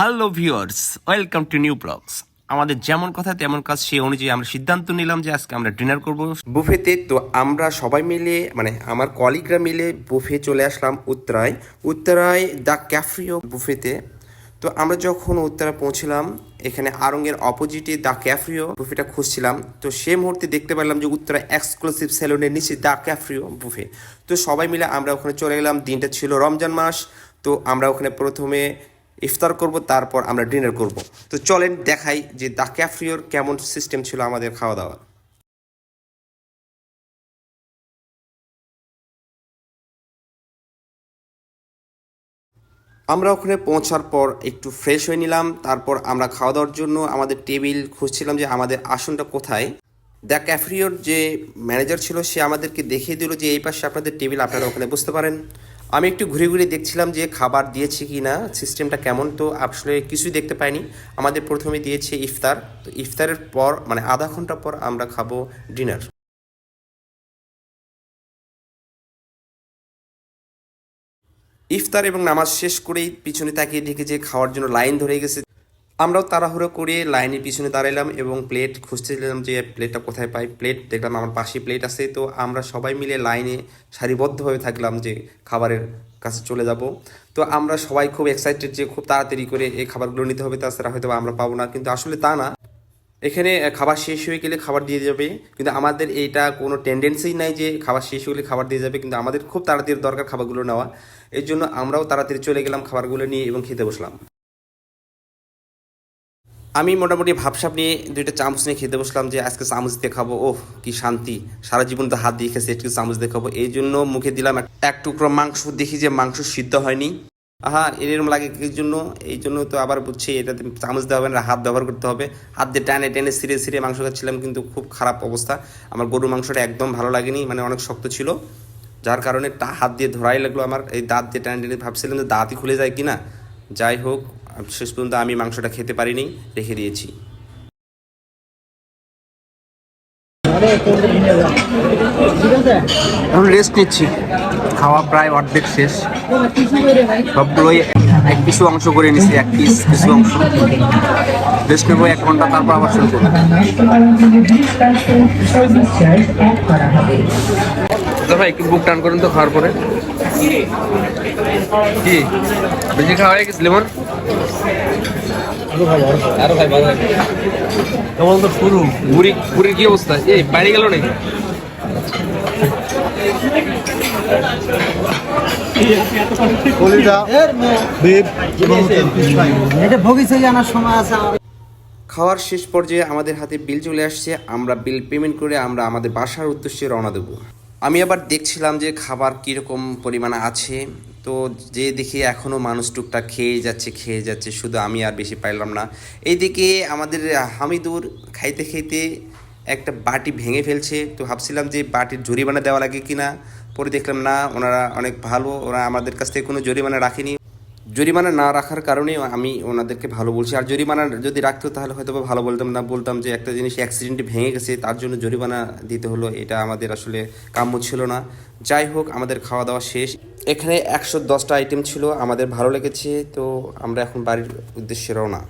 Hello viewers, welcome to new blogs. আমাদের যেমন কথা তেমন কাজ, সেই অনুযায়ী আমরা সিদ্ধান্ত নিলাম যে আজকে আমরা ডিনার করব বুফেতে। তো আমরা সবাই মিলে মানে আমার কলিগরা মিলে বুফে চলে আসলাম উত্তরায় দ্য ক্যাফ্রিও বুফেতে। তো আমরা যখন উত্তরা পৌঁছলাম, এখানে আড়ংয়ের অপোজিটে দ্য ক্যাফ্রিও বুফেটা খুঁজছিলাম। তো সে মুহূর্তে দেখতে পেলাম যে উত্তরা এক্সক্লুসিভ সেলুনের নিচে দ্য ক্যাফ্রিও বুফে। তো সবাই মিলে আমরা ওখানে চলে গেলাম। দিনটা ছিল রমজান মাস। তো আমরা ওখানে প্রথমে ইফতার করব, তারপর আমরা ডিনার করব। তো চলেন দেখাই যে দ্য ক্যাফ্রিওর কেমন সিস্টেম ছিল আমাদের খাওয়া দাওয়া। আমরা ওখানে পৌঁছার পর একটু ফ্রেশ হয়ে নিলাম। তারপর আমরা খাওয়া দাওয়ার জন্য আমাদের টেবিল খুঁজছিলাম যে আমাদের আসনটা কোথায়। দ্য ক্যাফ্রিওর যে ম্যানেজার ছিল সে আমাদেরকে দেখিয়ে দিল যে এই পাশে আপনাদের টেবিল, আপনারা ওখানে বসতে পারেন। আমি একটু ঘুরে ঘুরে দেখছিলাম যে খাবার দিয়েছে কি না, সিস্টেমটা কেমন। তো আসলে কিছুই দেখতে পাইনি। আমাদের প্রথমে দিয়েছে ইফতার। তো ইফতারের পর মানে আধা ঘন্টা পর আমরা খাবো ডিনার। ইফতার এবং নামাজ শেষ করেই পিছনে তাকিয়ে দেখি যে খাওয়ার জন্য লাইন ধরে গেছে। আমরাও তাড়াহুড়ো করে লাইনের পিছনে দাঁড়ালাম এবং প্লেট খুঁজছিলাম যে প্লেটটা কোথায় পাই। প্লেট দেখলাম আমার পাশে প্লেট আছে। তো আমরা সবাই মিলে লাইনে সারিবদ্ধভাবে থাকলাম যে খাবারের কাছে চলে যাব। তো আমরা সবাই খুব এক্সাইটেড যে খুব তাড়াতাড়ি করে এই খাবারগুলো নিতে হবে, তাছাড়া হয়তো আমরা পাবো না। কিন্তু আসলে তা না, এখানে খাবার শেষ হয়ে গেলে খাবার দিয়ে যাবে। কিন্তু আমাদের এইটা কোনো টেন্ডেন্সিই নাই যে খাবার শেষ হলে খাবার দিয়ে যাবে, কিন্তু আমাদের খুব তাড়াতাড়ি দরকার খাবারগুলো নেওয়া। এই জন্য আমরাও তাড়াতাড়ি চলে গেলাম খাবারগুলো নিয়ে এবং খেতে বসলাম। আমি মোটামুটি ভাবসাব নিয়ে দুইটা চামচ নিয়ে খেতে বসলাম যে আজকে চামচ দিয়ে খাবো। ওহ কি শান্তি! সারা জীবন তো হাত দিয়ে খেয়েছি, একটু চামচ দিয়ে খাবো। এই জন্য মুখে দিলাম এক টুকরো মাংস। দেখি যে মাংস সিদ্ধ হয়নি। আহা, এরকম লাগে এই জন্য। এই জন্য তো আবার বুঝছি এটাতে চামচ দেওয়া হবে না, হাত ব্যবহার করতে হবে। হাত দিয়ে টানে টেনে ছিঁড়ে ছিঁড়ে মাংস খাচ্ছিলাম, কিন্তু খুব খারাপ অবস্থা। আমার গরুর মাংসটা একদম ভালো লাগেনি, মানে অনেক শক্ত ছিল, যার কারণে হাত দিয়ে ধরাই লাগলো আমার। এই দাঁত দিয়ে টানে টেনে ভাবছিলাম যে দাঁতই খুলে যায় কিনা। যাই হোক, শেষ পর্যন্ত আমি মাংসটা খেতে পারিনি, রেখে দিয়েছি। এখন রেস্ট নিচ্ছি। খাওয়া প্রায় অর্ধেক শেষ। সবগুলোই কিছু অংশ করে নিচ্ছি, এক পিস কিছু অংশ। রেস্ট নেবো 1 ঘন্টা, তারপর আবার শুরু করবো। ভাই একটু বুক টান করুন তো খাওয়ার পরে। কি বেশি খাওয়া হয়ে গেছে? লেমন আরো ভাই ভালো কেমন তো শুরু। বুড়ির কি অবস্থা? এই বাইরে গেল নাকি? খাওয়ার শেষ পর্যায়ে আমাদের হাতে বিল চলে আসছে। আমরা বিল পেমেন্ট করে আমরা আমাদের বাসার উদ্দেশ্যে রওনা দেবো। আমি আবার দেখছিলাম যে খাবার কীরকম পরিমাণে আছে। তো যে দেখি এখনও মানুষ টুকটাক খেয়ে যাচ্ছে, শুধু আমি আর বেশি পাইলাম না। এইদিকে আমাদের হামিদুর খাইতে খাইতে একটা বাটি ভেঙে ফেলছে। তো ভাবছিলাম যে বাটির জরিমানা দেওয়া লাগে কি না। পরে দেখলাম না, ওনারা অনেক ভালো, ওরা আমাদের কাছ থেকে কোনো জরিমানা রাখেনি। জরিমানা না রাখার কারণে আমি ওনাদেরকে ভালো বলছি। আর জরিমানা যদি রাখতো তাহলে হয়তো ভালো বলতাম না, বলতাম যে একটা জিনিস অ্যাক্সিডেন্টে ভেঙে গেছে তার জন্য জরিমানা দিতে হলো, এটা আমাদের আসলে কাম্য ছিল না। যাই হোক, আমাদের খাওয়া দাওয়া শেষ। এখানে 110টা আইটেম ছিল, আমাদের ভালো লেগেছে। তো আমরা এখন বাড়ির উদ্দেশ্যে রওনা।